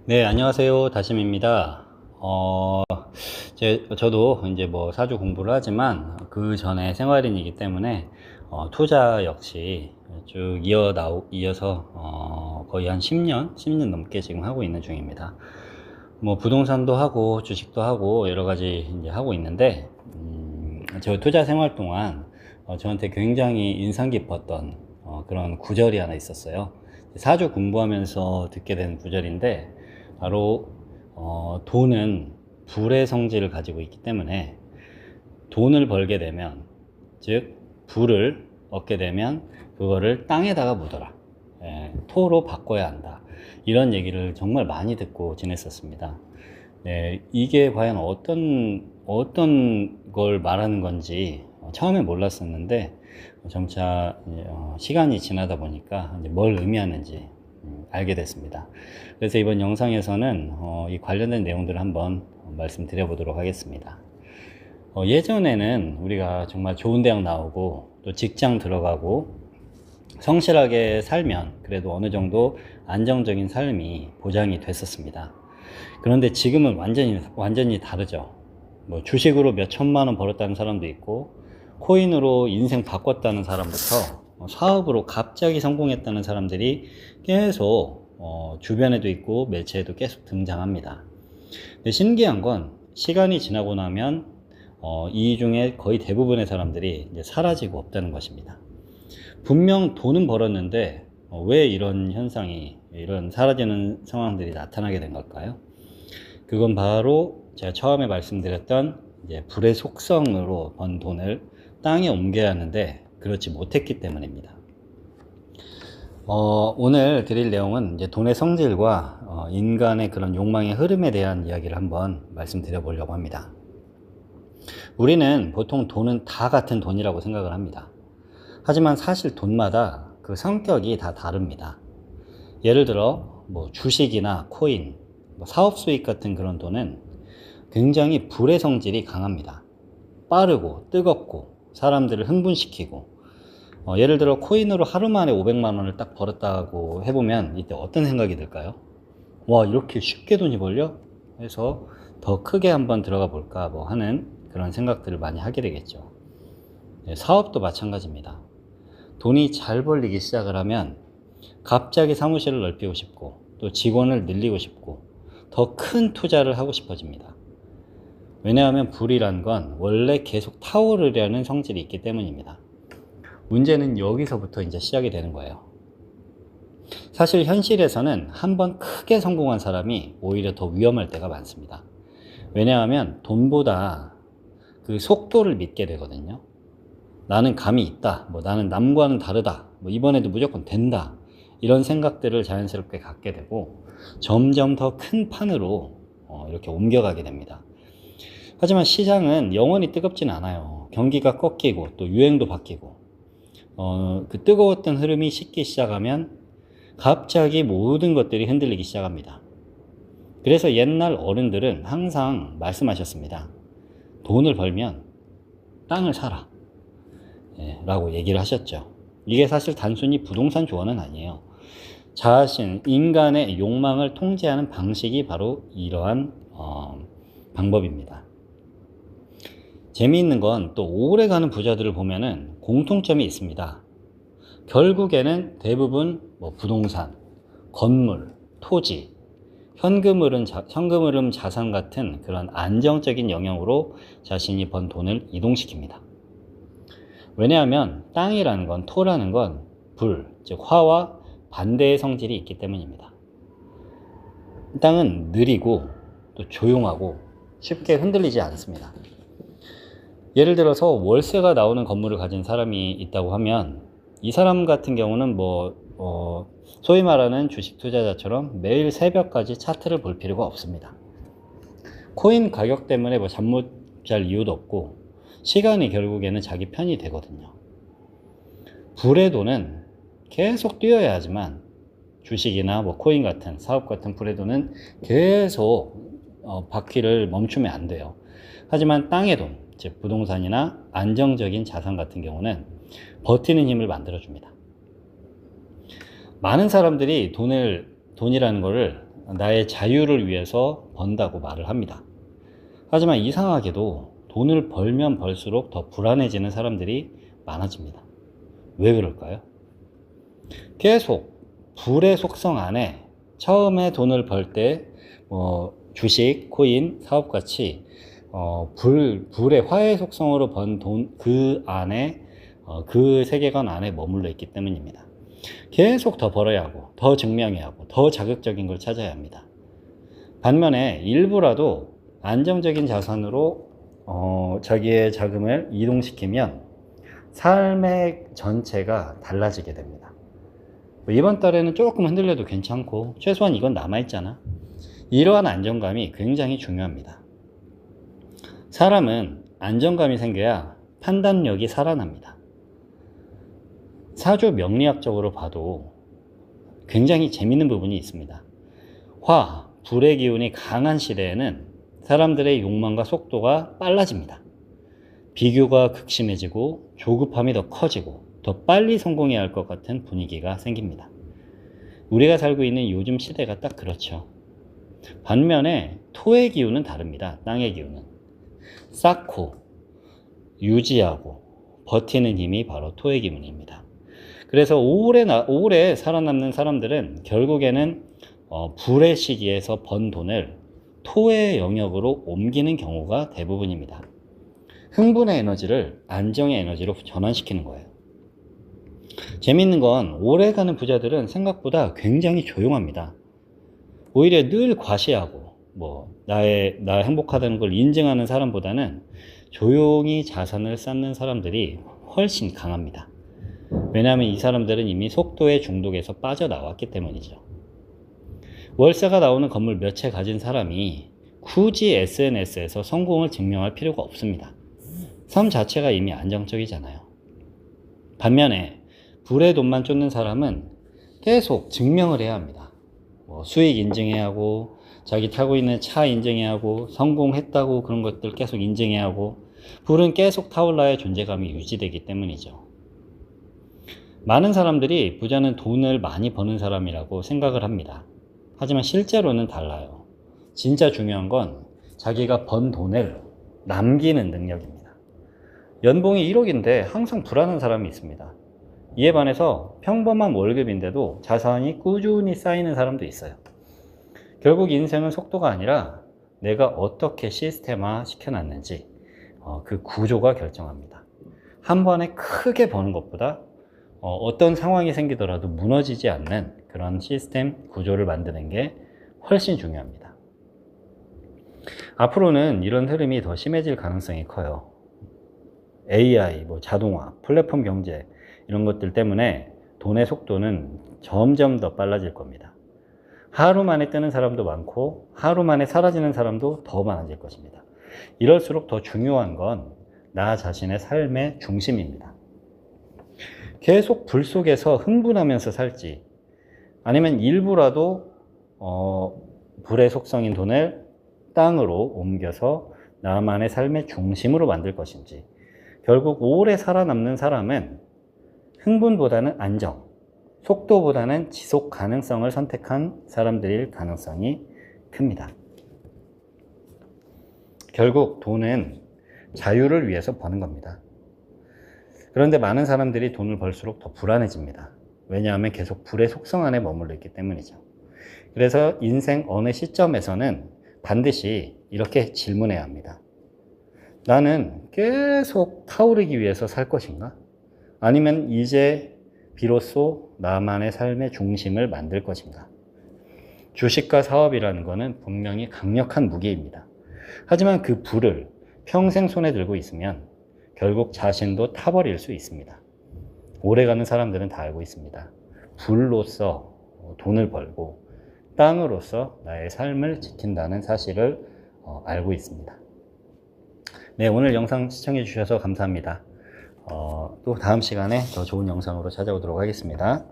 네, 안녕하세요. 다심입니다. 저도 이제 뭐 사주 공부를 하지만 그 전에 생활인이기 때문에 투자 역시 쭉 이어서 거의 한 10년 넘게 지금 하고 있는 중입니다. 뭐 부동산도 하고 주식도 하고 여러 가지 이제 하고 있는데, 저 투자 생활 동안 저한테 굉장히 인상 깊었던 그런 구절이 하나 있었어요. 사주 공부하면서 듣게 된 구절인데, 바로 돈은 불의 성질을 가지고 있기 때문에 돈을 벌게 되면, 즉 불을 얻게 되면 그거를 땅에다가 묻어라, 토로 바꿔야 한다, 이런 얘기를 정말 많이 듣고 지냈었습니다. 네, 이게 과연 어떤 걸 말하는 건지 처음에 몰랐었는데, 점차 시간이 지나다 보니까 이제 뭘 의미하는지 알게 됐습니다. 그래서 이번 영상에서는 이 관련된 내용들을 한번 말씀드려 보도록 하겠습니다. 예전에는 우리가 정말 좋은 대학 나오고 또 직장 들어가고 성실하게 살면 그래도 어느 정도 안정적인 삶이 보장이 됐었습니다. 그런데 지금은 완전히 다르죠. 뭐 주식으로 몇 천만 원 벌었다는 사람도 있고, 코인으로 인생 바꿨다는 사람부터 사업으로 갑자기 성공했다는 사람들이 계속 주변에도 있고 매체에도 계속 등장합니다. 근데 신기한 건 시간이 지나고 나면 이 중에 거의 대부분의 사람들이 이제 사라지고 없다는 것입니다. 분명 돈은 벌었는데 왜 이런 현상이, 이런 사라지는 상황들이 나타나게 된 걸까요? 그건 바로 제가 처음에 말씀드렸던 이제 불의 속성으로 번 돈을 땅에 옮겨야 하는데 그렇지 못했기 때문입니다. 오늘 드릴 내용은 이제 돈의 성질과 인간의 그런 욕망의 흐름에 대한 이야기를 한번 말씀드려 보려고 합니다. 우리는 보통 돈은 다 같은 돈이라고 생각을 합니다. 하지만 사실 돈마다 그 성격이 다 다릅니다. 예를 들어 뭐 주식이나 코인, 사업 수익 같은 그런 돈은 굉장히 불의 성질이 강합니다. 빠르고 뜨겁고 사람들을 흥분시키고, 예를 들어 코인으로 하루 만에 500만 원을 딱 벌었다고 해보면 이때 어떤 생각이 들까요? 와, 이렇게 쉽게 돈이 벌려? 해서 더 크게 한번 들어가 볼까 뭐 하는 그런 생각들을 많이 하게 되겠죠. 사업도 마찬가지입니다. 돈이 잘 벌리기 시작을 하면 갑자기 사무실을 넓히고 싶고 또 직원을 늘리고 싶고 더 큰 투자를 하고 싶어집니다. 왜냐하면 불이란 건 원래 계속 타오르려는 성질이 있기 때문입니다. 문제는 여기서부터 이제 시작이 되는 거예요. 사실 현실에서는 한번 크게 성공한 사람이 오히려 더 위험할 때가 많습니다. 왜냐하면 돈보다 그 속도를 믿게 되거든요. 나는 감이 있다, 뭐 나는 남과는 다르다, 뭐 이번에도 무조건 된다, 이런 생각들을 자연스럽게 갖게 되고 점점 더 큰 판으로 이렇게 옮겨가게 됩니다. 하지만 시장은 영원히 뜨겁진 않아요. 경기가 꺾이고 또 유행도 바뀌고, 그 뜨거웠던 흐름이 식기 시작하면 갑자기 모든 것들이 흔들리기 시작합니다. 그래서 옛날 어른들은 항상 말씀하셨습니다. 돈을 벌면 땅을 사라, 라고 얘기를 하셨죠. 이게 사실 단순히 부동산 조언은 아니에요. 자신, 인간의 욕망을 통제하는 방식이 바로 이러한 방법입니다. 재미있는 건 또 오래가는 부자들을 보면은 공통점이 있습니다. 결국에는 대부분 뭐 부동산, 건물, 토지, 현금 흐름 자산 같은 그런 안정적인 영역으로 자신이 번 돈을 이동시킵니다. 왜냐하면 땅이라는 건, 토라는 건 불, 즉 화와 반대의 성질이 있기 때문입니다. 땅은 느리고 또 조용하고 쉽게 흔들리지 않습니다. 예를 들어서 월세가 나오는 건물을 가진 사람이 있다고 하면 이 사람 같은 경우는 소위 말하는 주식 투자자처럼 매일 새벽까지 차트를 볼 필요가 없습니다. 코인 가격 때문에 잠 못 잘 이유도 없고 시간이 결국에는 자기 편이 되거든요. 불의 돈은 계속 뛰어야 하지만 주식이나 코인 같은 사업 같은 불의 돈은 계속 바퀴를 멈추면 안 돼요. 하지만 땅의 돈, 즉 부동산이나 안정적인 자산 같은 경우는 버티는 힘을 만들어줍니다. 많은 사람들이 돈이라는 거를 나의 자유를 위해서 번다고 말을 합니다. 하지만 이상하게도 돈을 벌면 벌수록 더 불안해지는 사람들이 많아집니다. 왜 그럴까요? 계속 불의 속성 안에 처음에 돈을 벌 때 주식, 코인, 사업같이 불의 화해 속성으로 번 돈 그 안에 그 세계관 안에 머물러 있기 때문입니다. 계속 더 벌어야 하고 더 증명해야 하고 더 자극적인 걸 찾아야 합니다. 반면에 일부라도 안정적인 자산으로 자기의 자금을 이동시키면 삶의 전체가 달라지게 됩니다. 이번 달에는 조금 흔들려도 괜찮고 최소한 이건 남아있잖아. 이러한 안정감이 굉장히 중요합니다. 사람은 안정감이 생겨야 판단력이 살아납니다. 사주 명리학적으로 봐도 굉장히 재밌는 부분이 있습니다. 불의 기운이 강한 시대에는 사람들의 욕망과 속도가 빨라집니다. 비교가 극심해지고 조급함이 더 커지고 더 빨리 성공해야 할 것 같은 분위기가 생깁니다. 우리가 살고 있는 요즘 시대가 딱 그렇죠. 반면에 토의 기운은 다릅니다. 땅의 기운은 쌓고 유지하고 버티는 힘이 바로 토의 기운입니다. 그래서 오래 살아남는 사람들은 결국에는 불의 시기에서 번 돈을 토의 영역으로 옮기는 경우가 대부분입니다. 흥분의 에너지를 안정의 에너지로 전환시키는 거예요. 재밌는 건 오래가는 부자들은 생각보다 굉장히 조용합니다. 오히려 늘 과시하고 나 행복하다는 걸 인증하는 사람보다는 조용히 자산을 쌓는 사람들이 훨씬 강합니다. 왜냐하면 이 사람들은 이미 속도의 중독에서 빠져나왔기 때문이죠. 월세가 나오는 건물 몇 채 가진 사람이 굳이 SNS에서 성공을 증명할 필요가 없습니다. 삶 자체가 이미 안정적이잖아요. 반면에 불의 돈만 쫓는 사람은 계속 증명을 해야 합니다. 수익 인증해야 하고 자기 타고 있는 차 인증해야 하고 성공했다고 그런 것들 계속 인증해야 하고 불은 계속 타올라야 존재감이 유지되기 때문이죠. 많은 사람들이 부자는 돈을 많이 버는 사람이라고 생각을 합니다. 하지만 실제로는 달라요. 진짜 중요한 건 자기가 번 돈을 남기는 능력입니다. 연봉이 1억인데 항상 불안한 사람이 있습니다. 이에 반해서 평범한 월급인데도 자산이 꾸준히 쌓이는 사람도 있어요. 결국 인생은 속도가 아니라 내가 어떻게 시스템화 시켜놨는지 그 구조가 결정합니다. 한 번에 크게 버는 것보다 어떤 상황이 생기더라도 무너지지 않는 그런 시스템 구조를 만드는 게 훨씬 중요합니다. 앞으로는 이런 흐름이 더 심해질 가능성이 커요. AI, 자동화, 플랫폼 경제 이런 것들 때문에 돈의 속도는 점점 더 빨라질 겁니다. 하루 만에 뜨는 사람도 많고 하루 만에 사라지는 사람도 더 많아질 것입니다. 이럴수록 더 중요한 건 나 자신의 삶의 중심입니다. 계속 불 속에서 흥분하면서 살지 아니면 일부라도 불의 속성인 돈을 땅으로 옮겨서 나만의 삶의 중심으로 만들 것인지. 결국 오래 살아남는 사람은 흥분보다는 안정, 속도보다는 지속 가능성을 선택한 사람들일 가능성이 큽니다. 결국 돈은 자유를 위해서 버는 겁니다. 그런데 많은 사람들이 돈을 벌수록 더 불안해집니다. 왜냐하면 계속 불의 속성 안에 머물러 있기 때문이죠. 그래서 인생 어느 시점에서는 반드시 이렇게 질문해야 합니다. 나는 계속 타오르기 위해서 살 것인가? 아니면 이제 비로소 나만의 삶의 중심을 만들 것인가? 주식과 사업이라는 것은 분명히 강력한 무기입니다. 하지만 그 불을 평생 손에 들고 있으면 결국 자신도 타버릴 수 있습니다. 오래가는 사람들은 다 알고 있습니다. 불로서 돈을 벌고 땅으로서 나의 삶을 지킨다는 사실을 알고 있습니다. 네, 오늘 영상 시청해 주셔서 감사합니다. 또 다음 시간에 더 좋은 영상으로 찾아오도록 하겠습니다.